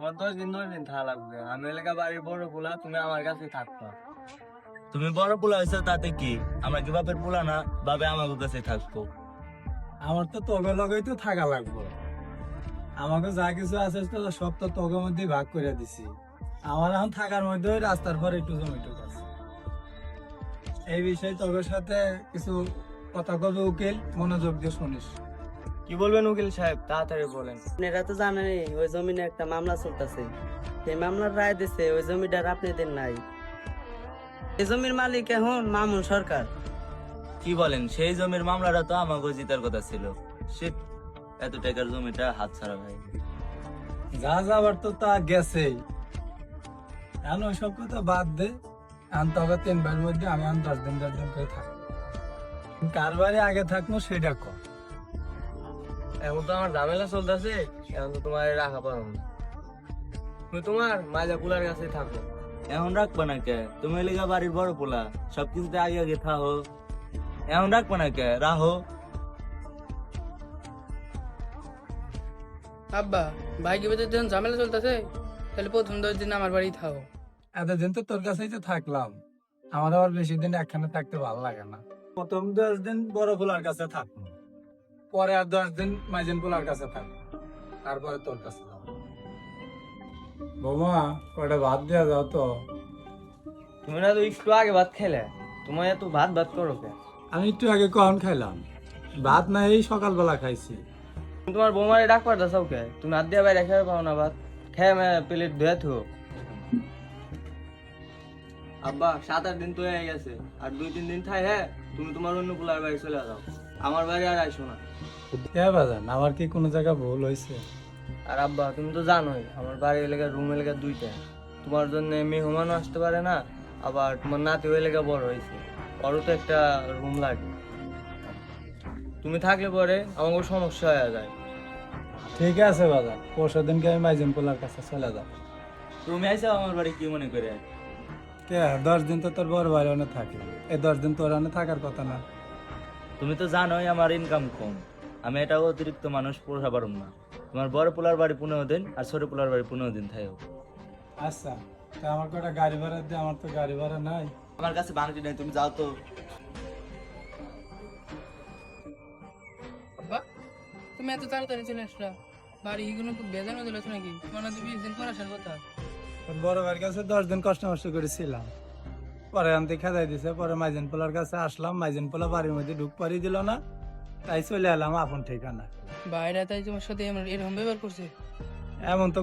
আমার 10 দিন থাকা লাগবে। আমি এলাকা বাড়ির বড় পোলা, তুমি আমার কাছে থাকবা। তুমি বড় পোলা হয়েছো তাতে কি? আমরা কি বাপের পোলা না? বাবে আমাদের কাছে থাকবো। আমার তো তোকে লগেই তো থাকা লাগবে। আমাকে যা কিছু আছে তো সব তো তোকে মধ্যে ভাগ করে দিছি। আমার এখন থাকার মধ্যে ওই রাস্তার পর একটু জমিটুক আছে। এই বিষয়ে তোর সাথে কিছু কথা কবে উকিল, মনোযোগ দিয়ে শুনিস। কি বলবেন উকিল সাহেব, তাড়াতাড়ি বলেন। আপনারা তো জানেনই ওই জমিনে একটা মামলা চলতেছে। সেই মামলার রায় দিছে ওই জমিটার আপনাদের নাই। এই জমির মালিক এখন মামুন সরকার। কি বলেন? সেই জমির মামলাটা তো আমাকে জিতার কথা ছিল। সে এত টাকার জমিটা হাত ছাড়া ভাই। যা যাবার তো তা গেছেই। এখন ওইসব কথা বাদ দে। এখন তোকে 3 ভাইয়ের মধ্যে আমি এখন 10 দিন করে থাকবো। কার বাড়ি আগে থাকবো সেটা কর। এখন তো আমার ঝামেলা চলতেছে, এখন তো তোমার রাখা পারো না। তুমি তোমার মাইজা পোলার কাছে থাকো। এখন রাখবা না কে? তুমি এলাকা বাড়ির বড় পোলা, সবকিছুতে আগে আগে থাকো। এখন রাখবা না কে? রাহো। আব্বা, ভাই কি বেতন যখন ঝামেলা চলতেছে, তাহলে প্রথম 10 দিন আমার বাড়ি থাকো। এতদিন তো তোর কাছেই তো থাকলাম। আমার আবার বেশি দিন একখানে থাকতে ভালো লাগে না। প্রথম 10 দিন বড় পোলার কাছে থাকবো, পরে আর 10 দিন মাইজেন পোলার কাছে থাকবো, তারপরে তোর কাছে যাবো। বৌমা, কটা ভাত দেওয়া যাও তো। তুমি না তো একটু আগে ভাত খেলে, তোমার এত ভাত ভাত করো কে? আমি একটু আগে কখন খাইলাম? ভাত না, এই সকালবেলা খাইছি। তুমি তোমার বৌমারে ডাক পারতেছাও কে? তুমি হাত দিয়ে বাইরে খেয়ে পাও না ভাত? খেয়ে প্লেট ধুয়ে থো। আব্বা 7-8 দিন তো হয়ে গেছে, আর 2-3 দিন থাই। হ্যাঁ, তুমি তোমার অন্য পোলার বাড়ি চলে যাও, আমার বাড়ি আর আইসো না। কে বাজান, আমার কি কোনো জায়গা ভুল হয়েছে? আর আব্বা তুমি তো জানোই আমার বাড়ি এলাকার রুম এলাকা 2টা। তোমার জন্য মেহমানও আসতে পারে না, আবার তোমার নাতি ওই এলাকা বড় হয়েছে, ওরও তো একটা রুম লাগে। তুমি থাকলে পরে আমাকে সমস্যা হয়ে যায়। ঠিক আছে বাজান, পরশু দিনকে আমি মাইজেন পোলার কাছে চলে যাবো। তুমি আইসা আমার বাড়ি কি মনে করে? কে 10 দিন তো তোর বড় ভাই অনেক থাকলাম, এই 10 দিন তোর অনেক থাকার কথা না? তুমি তো জানোই আমার ইনকাম কম। আমি এটা অতিরিক্ত মানুষ পোষা পারুম না। তোমার বড় পোলার বাড়ি 15 দিন আর ছোট পোলার বাড়ি 15 দিন থাকো। আচ্ছা, তা আমার কটা গাড়ি ভাড়া দিয়ে, আমার তো গাড়ি ভাড়া নাই। আমার কাছে বাংটি নেই, তুমি যাও তো। আব্বা, তুমি এত তাড়াতাড়ি চলে আসলা, বাড়ি কি কোনো বেজার মধ্যে আছে নাকি? তোমার না তো 20 দিন পর আসার কথা। তোর বড় ভাইয়ের কাছে 10 দিন কষ্ট মষ্ট করেছিলাম, পরে আনতে খেদাই দিছে। পরে মাইজেন পোলার কাছে আসলাম, মাইজেন পোলা বাড়ির মধ্যে ঢুক পারি দিল না, তাই চলে এলাম আপন ঠিকানা। বাইরে তাই তোমার সাথে এরকম ব্যবহার করছে? এমন তো